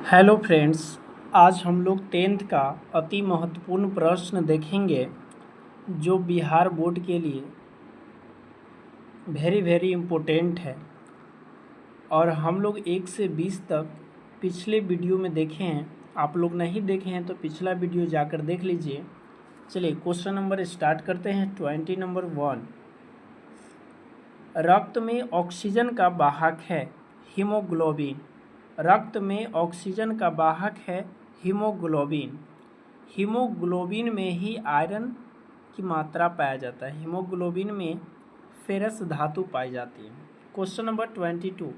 Hello friends, आज हम लोग 10th का अति महत्वपूर्ण प्रश्न देखेंगे जो बिहार बोर्ड के लिए वेरी वेरी इम्पोर्टेंट है। और हम लोग 1 से 20 तक पिछले वीडियो में देखे हैं। आप लोग नहीं देखे हैं तो पिछला वीडियो जाकर देख लीजिए। चलिए क्वेश्चन नंबर स्टार्ट करते हैं। 20 नंबर 1, रक्त में ऑक्सीजन का वाहक है हीमोग्लोबिन। रक्त में ऑक्सीजन का वाहक है हीमोग्लोबिन। हीमोग्लोबिन में ही आयरन की मात्रा पाया जाता है। हीमोग्लोबिन में फेरस धातु पाई जाती है। क्वेश्चन नंबर 22,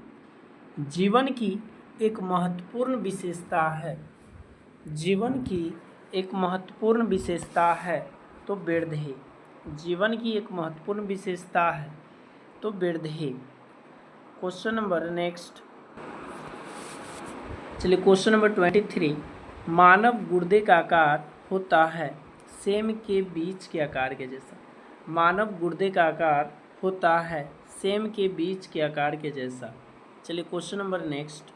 जीवन की एक महत्वपूर्ण विशेषता है। जीवन की एक महत्वपूर्ण विशेषता है तो वृद्धि। जीवन की एक महत्वपूर्ण विशेषता है तो वृद्धि। क्वेश्चन नंबर नेक्स्ट, चलिए क्वेश्चन नंबर 23, मानव गुर्दे का आकार होता है सेम के बीज के आकार के जैसा। मानव गुर्दे का आकार होता है सेम के बीज के आकार के जैसा। चलिए question number next,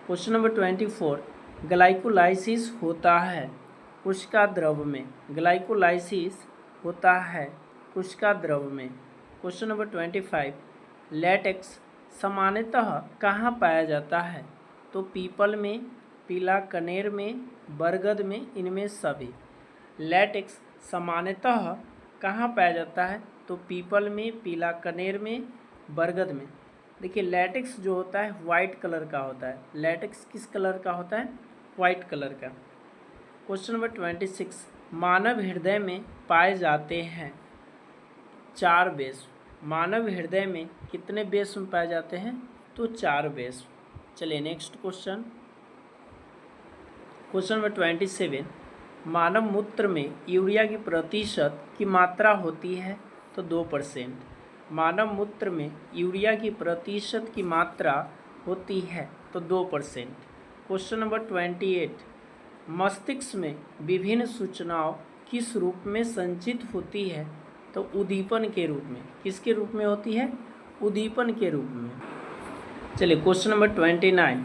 question number 24, glycolysis होता है कोशिका द्रव में। ग्लाइकोलाइसिस होता है कोशिका द्रव में। क्वेश्चन नंबर 25, लैटेक्स सामान्यतः कहाँ पाया जाता है तो पीपल में, पीला कनेर में, बरगद में, इनमें सभी। लैटेक्स सामान्यतः कहाँ पाया जाता है तो पीपल में, पीला कनेर में, बरगद में। देखिए लैटेक्स जो होता है वाइट कलर का होता है। लैटेक्स किस कलर का होता है? वाइट कलर का। क्वेश्चन नंबर 26, मानव हृदय में पाए जाते हैं 4 बेस। मानव हृदय में कितने बेस में पाए जाते हैं तो 4 बेस। चलिए नेक्स्ट क्वेश्चन, क्वेश्चन नंबर 27, मानव मूत्र में यूरिया की प्रतिशत की मात्रा होती है तो 2%। मानव मूत्र में यूरिया की प्रतिशत की मात्रा होती है तो 2%। क्वेश्चन नंबर 28, मस्तिष्क में विभिन्न सूचनाओं किस रूप में संचित होती है तो उद्दीपन के रूप में। किसके रूप में होती है? उद्दीपन के रूप में। चलिए क्वेश्चन नंबर 29,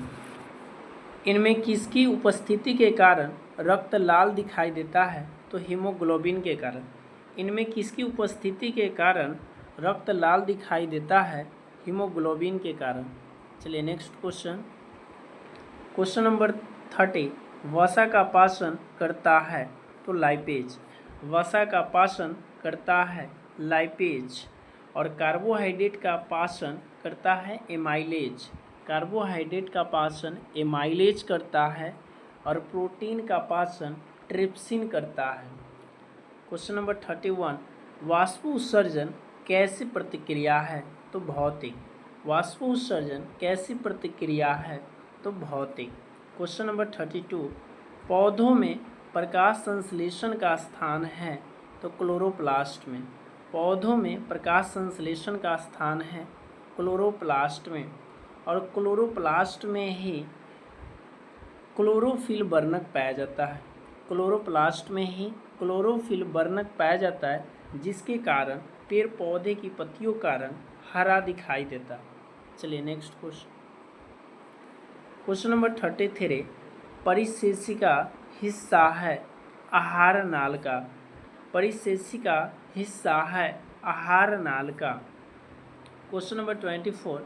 इनमें किसकी उपस्थिति के कारण रक्त लाल दिखाई देता है तो हीमोग्लोबिन के कारण। इनमें किसकी उपस्थिति के कारण रक्त लाल दिखाई देता है? हीमोग्लोबिन के कारण। चलिए नेक्स्ट क्वेश्चन, क्वेश्चन नंबर 30, वसा का पाचन करता है तो लाइपेज। वसा का पाचन करता है लाइपेज। और कार्बोहाइड्रेट का पाचन करता है एमाइलेज। कार्बोहाइड्रेट का पाचन एमाइलेज करता है और प्रोटीन का पाचन ट्रिप्सिन करता है। क्वेश्चन नंबर 31, वाष्प उत्सर्जन कैसी प्रतिक्रिया है तो भौतिक। वाष्प उत्सर्जन कैसी प्रतिक्रिया है तो भौतिक। क्वेश्चन नंबर 32, पौधों में प्रकाश संश्लेषण का स्थान है तो क्लोरोप्लास्ट में। पौधों में प्रकाश संश्लेषण का स्थान है क्लोरोप्लास्ट में। और क्लोरोप्लास्ट में ही क्लोरोफिल वर्णक पाया जाता है। क्लोरोप्लास्ट में ही क्लोरोफिल वर्णक पाया जाता है, जिसके कारण पेड़ पौधे की पत्तियों का रंग हरा दिखाई देता है। चलिए नेक्स्ट क्वेश्चन, क्वेश्चन नंबर 33, परिशेषिका हिस्सा है आहार नाल का। परिशेषिका हिस्सा है आहार नाल का। क्वेश्चन नंबर 24,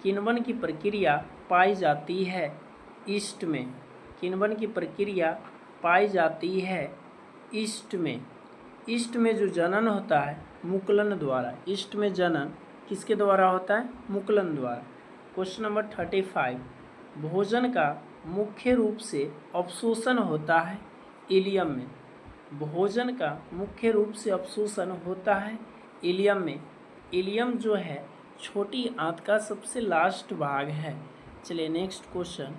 किण्वन की प्रक्रिया पाई जाती है ईस्ट में। किण्वन की प्रक्रिया पाई जाती है ईस्ट में। ईस्ट में जो जनन होता है मुकुलन द्वारा। ईस्ट में जनन किसके द्वारा होता है? मुकुलन द्वारा। क्वेश्चन नंबर 35, भोजन का मुख्य रूप से अवशोषण होता है इलियम में। भोजन का मुख्य रूप से अवशोषण होता है इलियम में। इलियम जो है छोटी आंत का सबसे लास्ट भाग है। चलिए नेक्स्ट क्वेश्चन,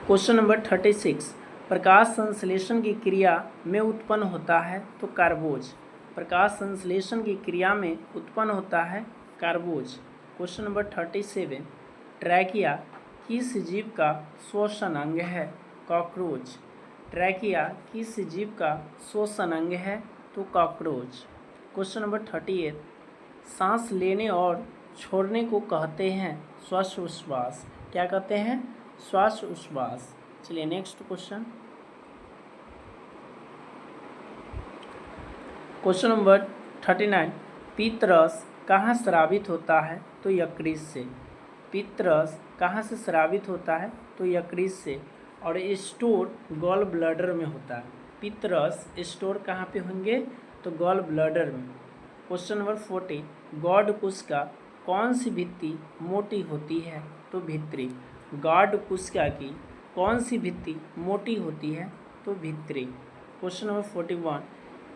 क्वेश्चन नंबर 36, प्रकाश संश्लेषण की क्रिया में उत्पन्न होता है तो कार्बोज। प्रकाश संश्लेषण की क्रिया में उत्पन्न होता है कार्बोज। क्वेश्चन नंबर 37, ट्रैकिया किस जीव का श्वसन अंग है? कॉकरोच। ट्रैकिया किस जीव का श्वसन अंग है तो कॉकरोच। क्वेश्चन नंबर 38, सांस लेने और छोड़ने को कहते हैं श्वासोच्छ्वास। क्या कहते हैं? श्वासोच्छ्वास। चलिए नेक्स्ट क्वेश्चन। Question number 39। पित्तरस कहाँ स्रावित होता है? तो यकृत से। पित्तरस कहाँ से स्रावित होता है? तो यकृत से। और स्टोर गॉल ब्लैडर में होता है। पित्तरस स्टोर कहाँ पे होंगे? तो गॉल ब्लैडर में। Question number 40। गॉड कोशिका कौन सी भित्ति मोटी होती है? तो भित्री। गॉड कोशिका की कौन सी भित्ति मोटी होती है? तो भित्री। Question number 41।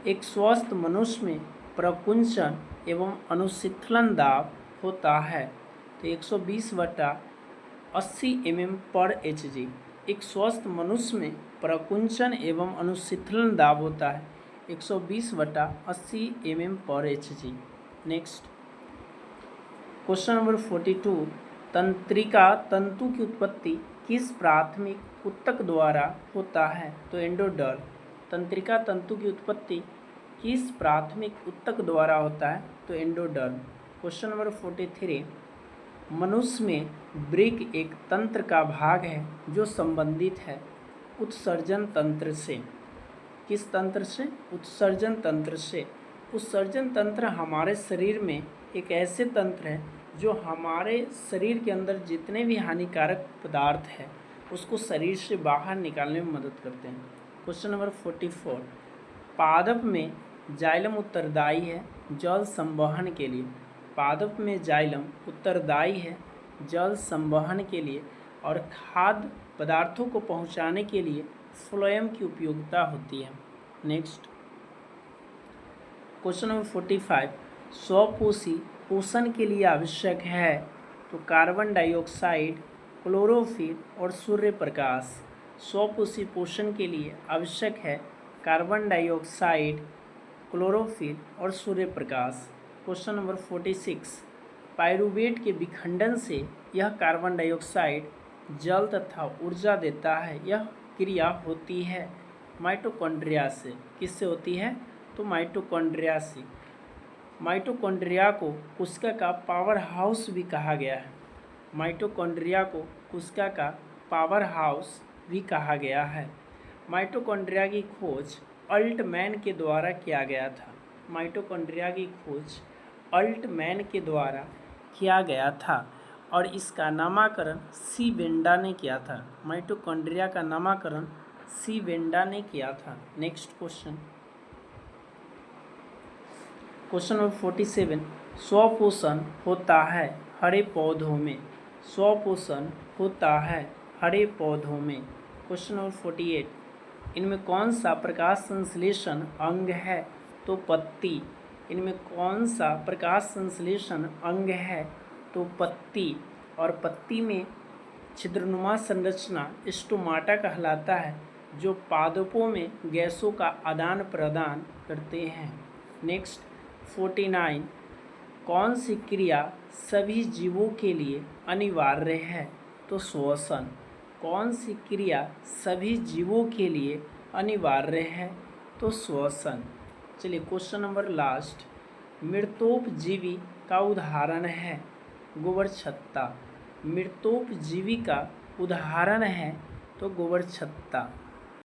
एक स्वस्थ मनुष्य में प्रकुंचन एवं अनुशीतलन दाब होता है तो 120/80 mm/Hg। एक स्वस्थ मनुष्य में प्रकुंचन एवं अनुशीतलन दाब होता है 120/80 mm/Hg। Next question number 42। तंत्रिका तंतु की उत्पत्ति किस प्राथमिक ऊतक द्वारा होता है? तो एंडोडर्म। तंत्रिका तंतु की उत्पत्ति किस प्राथमिक ऊतक द्वारा होता है? तो एंडोडर्म। Question number 43। मनुष्य में वृक्क एक तंत्र का भाग है जो संबंधित है उत्सर्जन तंत्र से। किस तंत्र से? उत्सर्जन तंत्र से। उत्सर्जन तंत्र हमारे शरीर में एक ऐसे तंत्र है जो हमारे शरीर के अंदर जितने भी हानिकारक पदार्थ है उसको शरीर से बाहर निकालने में मदद करते हैं। Question number 44। पादप में जाइलम उत्तरदायी है जल संवहन के लिए। पादप में जाइलम उत्तरदायी है जल संवहन के लिए और खाद्य पदार्थों को पहुंचाने के लिए फ्लोएम की उपयोगिता होती है। Next question number 45। स्वपोषी पोषण के लिए आवश्यक है तो कार्बन डाइऑक्साइड, क्लोरोफिल और सूर्य प्रकाश। स्वपोषी पोषण के लिए आवश्यक है कार्बन डाइऑक्साइड, क्लोरोफिल और सूर्य प्रकाश। Question number 46। पाइरूवेट के विखंडन से यह कार्बन डाइऑक्साइड, जल तथा ऊर्जा देता है। यह क्रिया होती है माइटोकॉन्ड्रिया से। किससे होती है? तो माइटोकॉन्ड्रिया से। माइटोकॉन्ड्रिया को कोशिका का पावर हाउस भी कहा गया है। माइटोकॉन्ड्रिया को कोशिका का पावर हाउस भी कहा गया है। माइटोकॉन्ड्रिया की खोज अल्टमैन के द्वारा किया गया था। माइटोकॉन्ड्रिया की खोज अल्टमैन के द्वारा किया गया था और इसका नामकरण सी वेंडा ने किया था। माइटोकॉन्ड्रिया का नामकरण सी वेंडा ने किया था। Next question. Question number 47। स्वपोषण होता है हरे पौधों में। स्वपोषण होता है हरे पौधों में। Question number 48। इनमें कौन सा प्रकाश संश्लेषण अंग है? तो पत्ती। इनमें कौन सा प्रकाश संश्लेषण अंग है? तो पत्ती। और पत्ती में छिद्रनुमा संरचना स्टोमाटा कहलाता है जो पादपों में गैसों का आदान प्रदान करते हैं। नेक्स्ट 49। कौन सी क्रिया सभी जीवों के लिए अनिवार्य है? तो श्वसन। कौन सी क्रिया सभी जीवों के लिए अनिवार्य है? तो श्वसन। चलिए क्वेश्चन नंबर लास्ट। मृतोपजीवी का उदाहरण है गोबर छत्ता। मृतोपजीवी का उदाहरण है तो गोबर छत्ता।